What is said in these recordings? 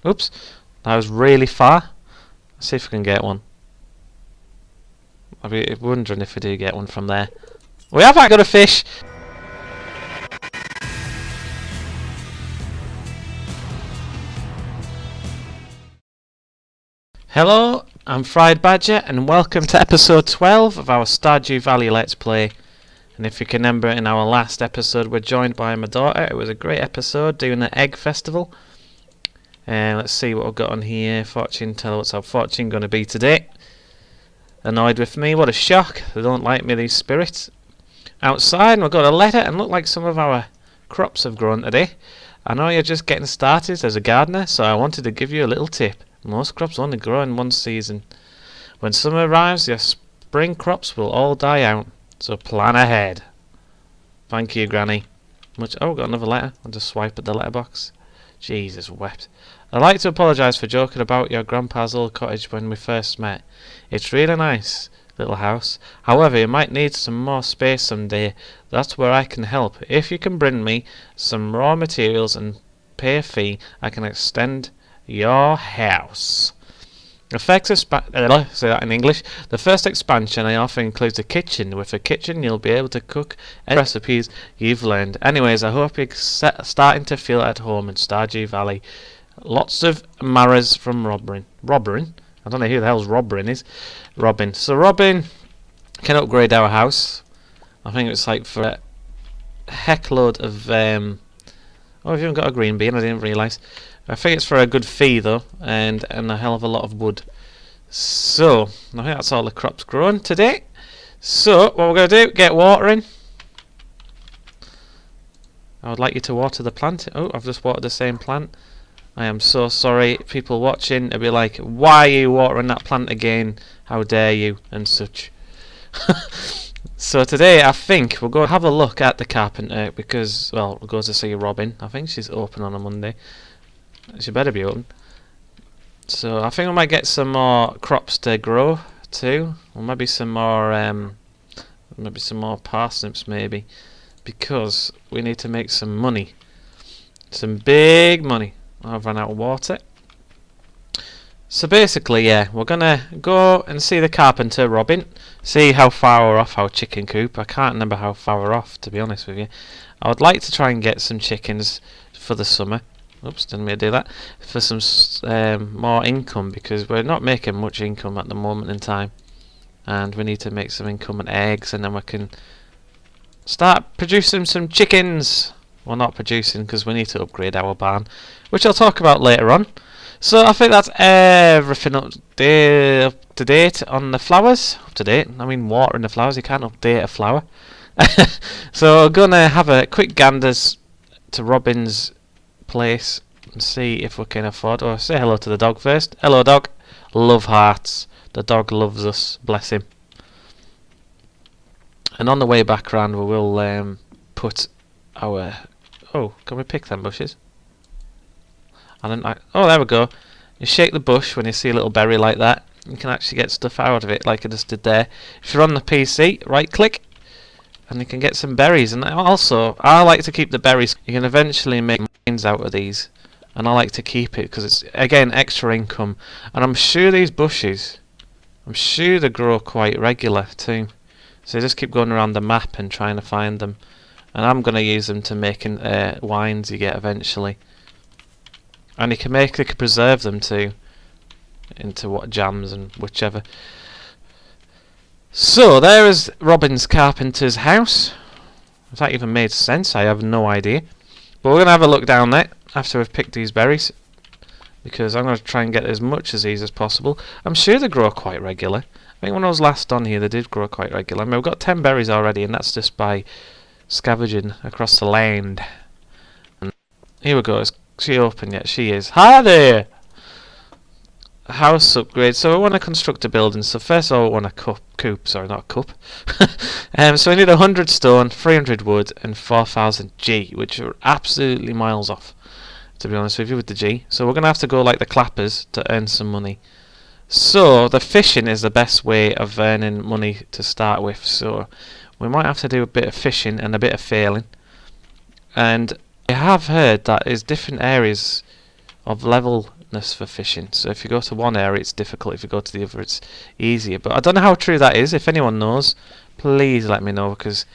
Oops, that was really far. Let's see if we can get one. I'll be wondering if we do get one from there. We have got a fish! Hello, I'm Fried Badger and welcome to episode 12 of our Stardew Valley Let's Play. And if you can remember, in our last episode we're joined by my daughter. It was a great episode doing the egg festival. Let's see what we've got on here. Fortune teller, what's our fortune going to be today? Annoyed with me, what a shock. They don't like me, these spirits. Outside, and we've got a letter, and look like some of our crops have grown today. I know you're just getting started as a gardener, so I wanted to give you a little tip. Most crops only grow in one season. When summer arrives, your spring crops will all die out, so plan ahead. Thank you, Granny. Oh, got another letter. I'll just swipe at the letterbox. Jesus wept. I'd like to apologise for joking about your grandpa's old cottage when we first met. It's really nice little house. However, you might need some more space someday. That's where I can help. If you can bring me some raw materials and pay a fee, I can extend your house. Say that in English. The first expansion I offer includes a kitchen. With a kitchen you'll be able to cook any recipes you've learned. Anyways, I hope you're starting to feel at home in Stardew Valley. Lots of Maras from Robin. I don't know who the hell's Robin is. Robin. So Robin can upgrade our house. I think it's like for a heckload of oh, we've even got a green bean, I didn't realise. I think it's for a good fee though, and a hell of a lot of wood. So, I think that's all the crops grown today. So, what we're going to do, get watering. I would like you to water the plant. Oh, I've just watered the same plant. I am so sorry, people watching. They'll be like, why are you watering that plant again? How dare you? And such. So today, I think we'll go have a look at the carpenter because, well, we'll go to see Robin. I think she's open on a Monday. She better be open. So I think we might get some more crops to grow too, or maybe some more parsnips maybe, because we need to make some money, some big money. I've run out of water. So basically, yeah, we're gonna go and see the carpenter, Robin. See how far we're off our chicken coop. I can't remember how far we're off, to be honest with you. I would like to try and get some chickens for the summer. Oops, didn't mean to do that. For some more income, because we're not making much income at the moment in time, and we need to make some income and eggs, and then we can start producing some chickens. Well, not producing, because we need to upgrade our barn, which I'll talk about later on. So I think that's everything up to date on the flowers. Up to date, I mean watering the flowers. You can't update a flower. So we're gonna have a quick ganders to Robin's place and see if we can afford. Or say hello to the dog first. Hello, dog. Love hearts. The dog loves us. Bless him. And on the way back round, we will put our. Oh, can we pick them bushes? And then oh, there we go. You shake the bush when you see a little berry like that. You can actually get stuff out of it, like I just did there. If you're on the PC, right click, and you can get some berries. And also, I like to keep the berries. You can eventually make mines out of these, and I like to keep it because it's again extra income. And I'm sure these bushes, I'm sure they grow quite regular too. So just keep going around the map and trying to find them. And I'm going to use them to making wines you get eventually. And you can preserve them too into what jams and whichever. So there is Robin's carpenter's house. If that even made sense, I have no idea. But we're going to have a look down there after we've picked these berries, because I'm going to try and get as much of these as possible. I'm sure they grow quite regular. I think when I was last on here they did grow quite regular. I mean, we've got 10 berries already, and that's just by scavenging across the land. And here we go. Is she open yet? She is. Hi there! House upgrade. So we want to construct a building. So first of all we want a coop. Sorry, not a cup. So we need 100 stone, 300 wood and 4000 G, which are absolutely miles off, to be honest with you, with the G. So we're going to have to go like the clappers to earn some money. So the fishing is the best way of earning money to start with. So we might have to do a bit of fishing and a bit of failing. And I have heard that there's different areas of level differentness for fishing. So if you go to one area it's difficult, if you go to the other it's easier. But I don't know how true that is. If anyone knows, please let me know, because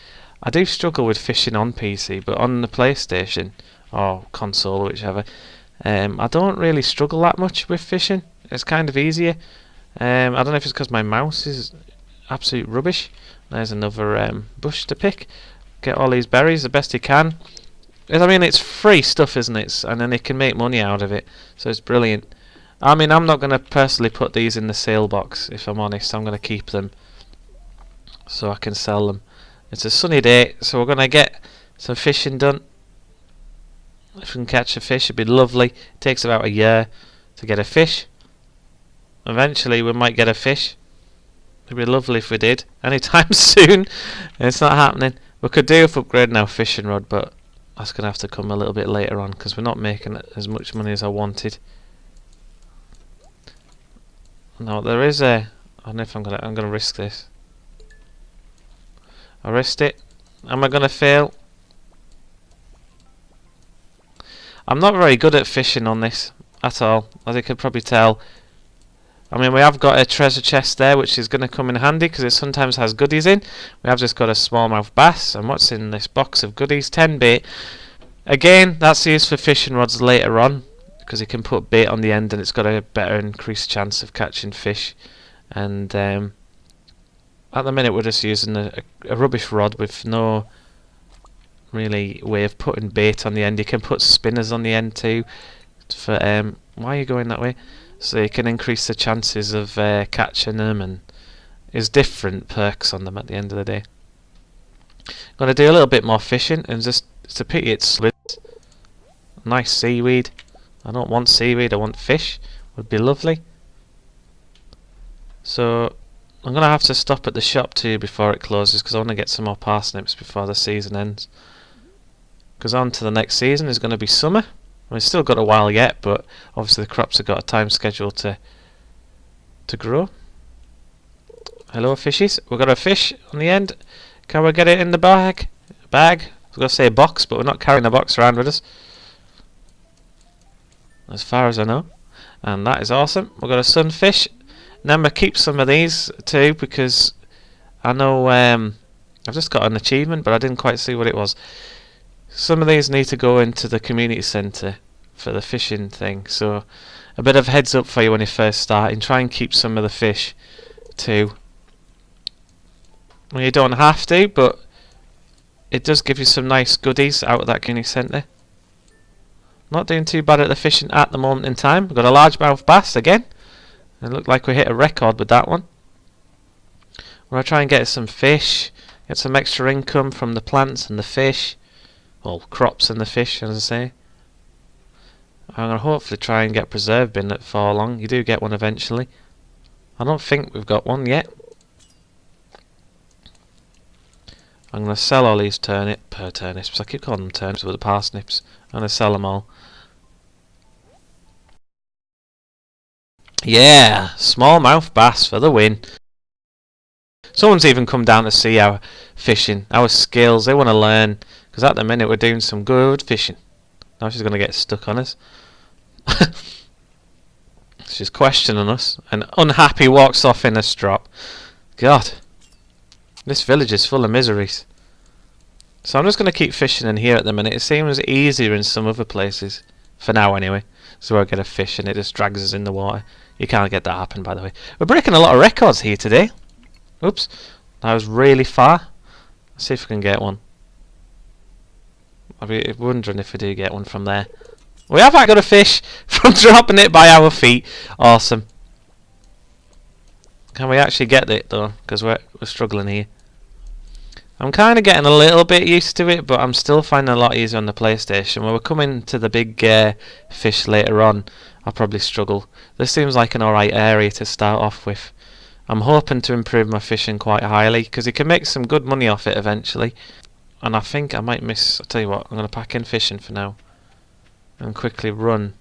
I do struggle with fishing on PC, but on the PlayStation or console or whichever, I don't really struggle that much with fishing. It's kind of easier. I don't know if it's because my mouse is absolute rubbish. There's another bush to pick. Get all these berries the best you can. I mean, it's free stuff, isn't it? And then they can make money out of it, so it's brilliant. I mean, I'm not going to personally put these in the sale box, if I'm honest. I'm going to keep them so I can sell them. It's a sunny day, so we're going to get some fishing done. If we can catch a fish, it'd be lovely. It takes about a year to get a fish. Eventually we might get a fish. It'd be lovely if we did. Anytime soon. It's not happening. We could do with upgrading our fishing rod, but that's going to have to come a little bit later on, because we're not making as much money as I wanted. No, there is a... I don't know if I'm gonna risk this. I risked it. Am I gonna fail? I'm not very good at fishing on this at all, as you could probably tell. I mean, we have got a treasure chest there, which is going to come in handy because it sometimes has goodies in. We have just got a smallmouth bass, and what's in this box of goodies? 10 bait. Again, that's used for fishing rods later on, because you can put bait on the end and it's got a better increased chance of catching fish. And at the minute we're just using a rubbish rod with no really way of putting bait on the end. You can put spinners on the end too. For why are you going that way? So you can increase the chances of catching them, and there's different perks on them at the end of the day. I'm going to do a little bit more fishing, and just, it's a pity it's slid. Nice seaweed. I don't want seaweed, I want fish. Would be lovely. So I'm going to have to stop at the shop too before it closes, because I want to get some more parsnips before the season ends. Because on to the next season is going to be summer. We've still got a while yet, but obviously the crops have got a time schedule to grow. Hello fishies, we've got a fish on the end. Can we get it in the bag? I was going to say box, but we're not carrying a box around with us, as far as I know. And that is awesome. We've got a sunfish. Remember, keep some of these too, because I know I've just got an achievement, but I didn't quite see what it was. Some of these need to go into the community centre for the fishing thing, so a bit of heads up for you when you first start, and try and keep some of the fish too. Well, you don't have to, but it does give you some nice goodies out of that community centre. Not doing too bad at the fishing at the moment in time. We've got a largemouth bass again. It looked like we hit a record with that one. We're going to try and get some fish, get some extra income from the plants and the fish. Well, crops and the fish, as I say. I'm going to hopefully try and get preserve bin at for long. You do get one eventually. I don't think we've got one yet. I'm going to sell all these turnips. I keep calling them turnips, but the parsnips. I'm going to sell them all. Yeah, smallmouth bass for the win. Someone's even come down to see our fishing, our skills. They want to learn, because at the minute we're doing some good fishing. Now she's going to get stuck on us. She's questioning us, and unhappy walks off in a strop. God, this village is full of miseries. So I'm just going to keep fishing in here at the minute. It seems easier in some other places, for now anyway. So I get a fish and it just drags us in the water. You can't get that happen, by the way. We're breaking a lot of records here today. Oops, that was really far. Let's see if we can get one. I'll be wondering if we do get one from there. We have got a fish from dropping it by our feet. Awesome. Can we actually get it though? Because we're struggling here. I'm kind of getting a little bit used to it, but I'm still finding it a lot easier on the PlayStation. When we're coming to the big fish later on, I'll probably struggle. This seems like an alright area to start off with. I'm hoping to improve my fishing quite highly, because you can make some good money off it eventually. And I think I might miss... I'll tell you what, I'm going to pack in fishing for now. And quickly run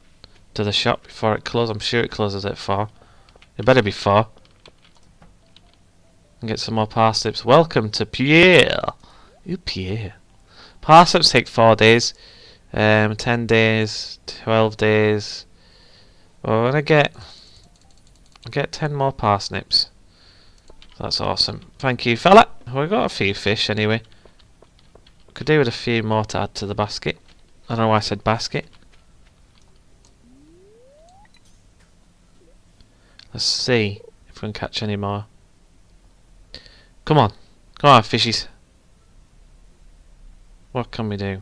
to the shop before it closes. I'm sure it closes at 4. It better be 4. And get some more parsnips. Welcome to Pierre. Ooh, Pierre. Parsnips take 4 days. 10 days. 12 days. Oh, and I get 10 more parsnips. That's awesome. Thank you, fella. We got a few fish anyway. Could do with a few more to add to the basket. I don't know why I said basket. Let's see if we can catch any more. Come on. Come on, fishies. What can we do?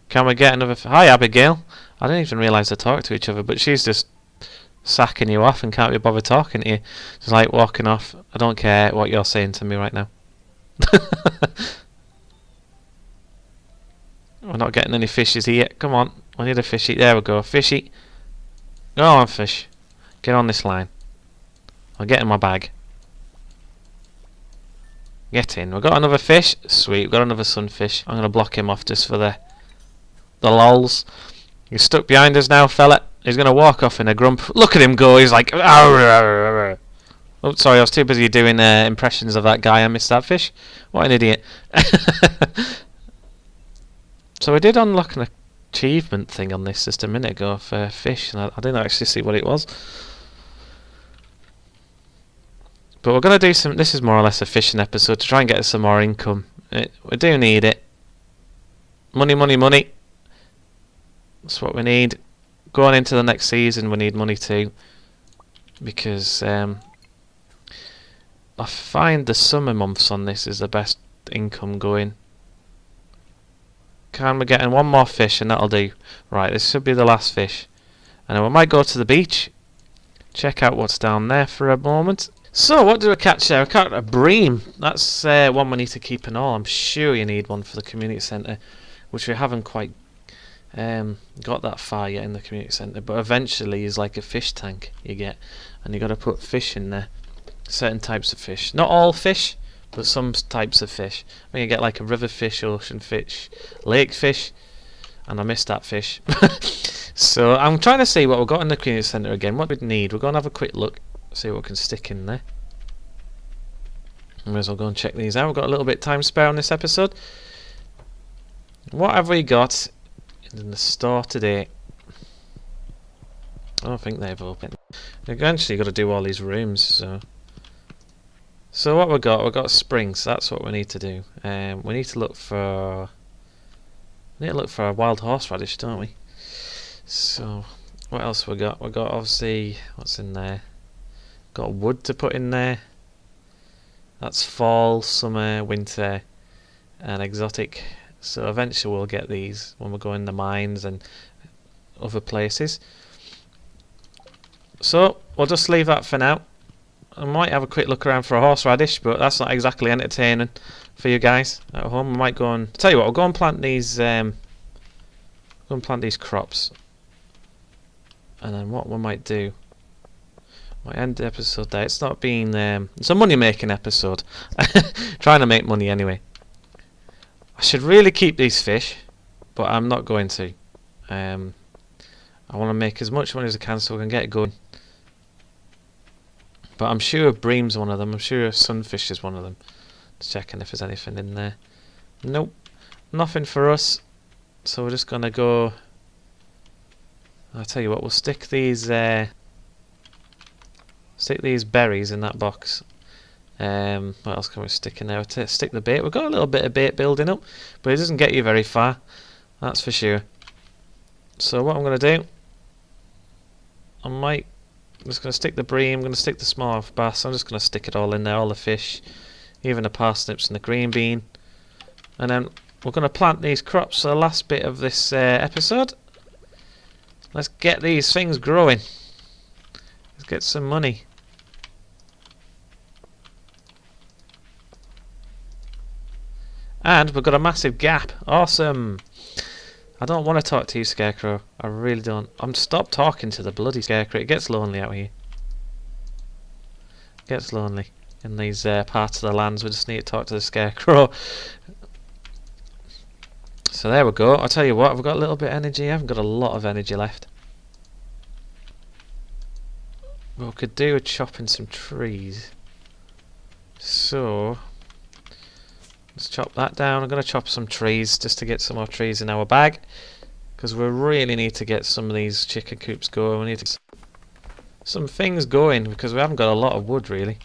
Can we get another... Hi, Abigail. I didn't even realise they talked to each other, but she's just sacking you off and can't be bothered talking to you. She's like walking off. I don't care what you're saying to me right now. We're not getting any fishes here. Come on. We need a fishy. There we go. Fishy. Go on, fish. Get on this line. I'll get in my bag. Get in. We've got another fish. Sweet. We've got another sunfish. I'm going to block him off just for the lols. He's stuck behind us now, fella. He's going to walk off in a grump. Look at him go. He's like... Oh, sorry. I was too busy doing impressions of that guy. I missed that fish. What an idiot. So we did unlock an achievement thing on this just a minute ago for fish. And I didn't actually see what it was. But we're going to do some... This is more or less a fishing episode to try and get us some more income. We do need it. Money, money, money. That's what we need. Going into the next season we need money too. Because I find the summer months on this is the best income going. Can we get in one more fish and that'll do. Right, this should be the last fish. And then we might go to the beach. Check out what's down there for a moment. So, what do I catch there? I caught a bream. That's one we need to keep an eye on. I'm sure you need one for the community centre, which we haven't quite got that far yet in the community centre. But eventually is like a fish tank you get, and you got to put fish in there. Certain types of fish. Not all fish, but some types of fish. I mean, you get like a river fish, ocean fish, lake fish, and I missed that fish. So, I'm trying to see what we've got in the community centre again. What we need. We're going to have a quick look. See what we can stick in there. May as well go and check these out. We've got a little bit of time spare on this episode. What have we got in the store today? I don't think they've opened. Eventually you've got to do all these rooms. So what we've got springs. That's what we need to do. We need to look for a wild horseradish, don't we? So what else we got? We've got obviously what's in there. Got wood to put in there. That's fall, summer, winter, and exotic. So eventually we'll get these when we go in the mines and other places. So we'll just leave that for now. I might have a quick look around for a horseradish, but that's not exactly entertaining for you guys at home. We might go and tell you what. We'll go and plant these. Crops, and then what we might do. Might end the episode there. It's not been... it's a money-making episode. Trying to make money anyway. I should really keep these fish, but I'm not going to. I want to make as much money as I can so we can get it going. But I'm sure bream's one of them. I'm sure sunfish is one of them. Just checking if there's anything in there. Nope. Nothing for us. So we're just going to go... I'll tell you what, we'll stick these... Stick these berries in that box. What else can we stick in there? Stick the bait. We've got a little bit of bait building up, but it doesn't get you very far. That's for sure. So what I'm going to do, I'm just going to stick the bream. I'm going to stick the smallmouth bass. I'm just going to stick it all in there, all the fish, even the parsnips and the green bean, and then we're going to plant these crops for the last bit of this episode. Let's get these things growing. Let's get some money. And we've got a massive gap. Awesome. I don't want to talk to you, Scarecrow. I really don't. Stop talking to the bloody Scarecrow. It gets lonely out here. It gets lonely in these parts of the lands. We just need to talk to the Scarecrow. So there we go. I'll tell you what, I've got a little bit of energy. I haven't got a lot of energy left. But we could do with chopping some trees. So... let's chop that down. I'm going to chop some trees just to get some more trees in our bag, because we really need to get some of these chicken coops going. We need to... some things going because we haven't got a lot of wood really.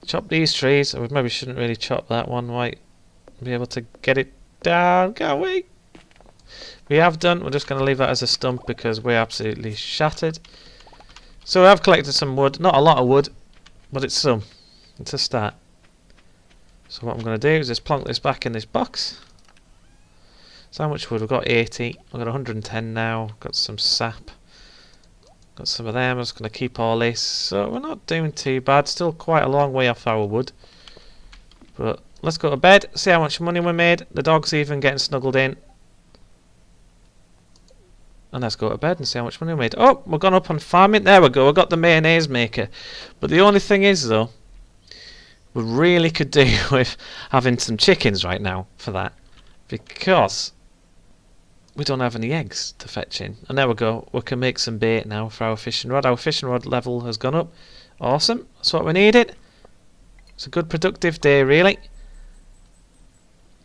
Chop these trees. We maybe shouldn't really chop that one. Might be able to get it down. Can't we? We have done. We're just going to leave that as a stump because we're absolutely shattered. So we have collected some wood. Not a lot of wood, but it's some. It's a start. So what I'm going to do is just plonk this back in this box. So how much wood? We've got 80. We've got 110 now. Got some sap. Got some of them. I'm just going to keep all this. So we're not doing too bad. Still quite a long way off our wood. But let's go to bed. See how much money we made. The dog's even getting snuggled in. And let's go to bed and see how much money we made. Oh, we've gone up on farming. There we go. We've got the mayonnaise maker. But the only thing is, though, we really could do with having some chickens right now for that. Because we don't have any eggs to fetch in. And there we go. We can make some bait now for our fishing rod. Our fishing rod level has gone up. Awesome. That's what we needed. It's a good productive day, really.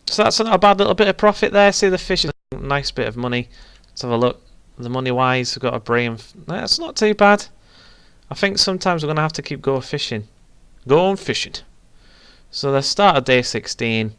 So that's not a bad little bit of profit there. See the fish is a nice bit of money. Let's have a look. The money wise, we've got a brain. That's not too bad. I think sometimes we're going to have to keep going fishing. Going fishing. So let's start at day 16.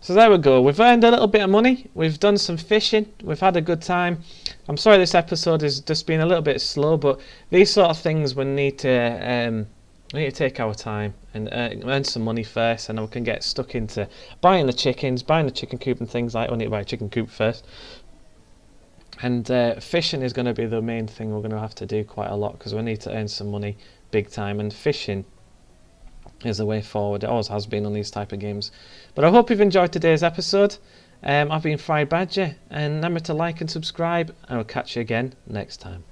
So there we go. We've earned a little bit of money. We've done some fishing. We've had a good time. I'm sorry this episode has just been a little bit slow, but these sort of things we need to take our time and earn some money first, and then we can get stuck into buying the chickens, buying the chicken coop and things like that. We need to buy a chicken coop first. And fishing is going to be the main thing we're going to have to do quite a lot because we need to earn some money big time, and fishing is the way forward. It always has been on these type of games. But I hope you've enjoyed today's episode. I've been Fried Badger, and remember to like and subscribe, and I'll catch you again next time.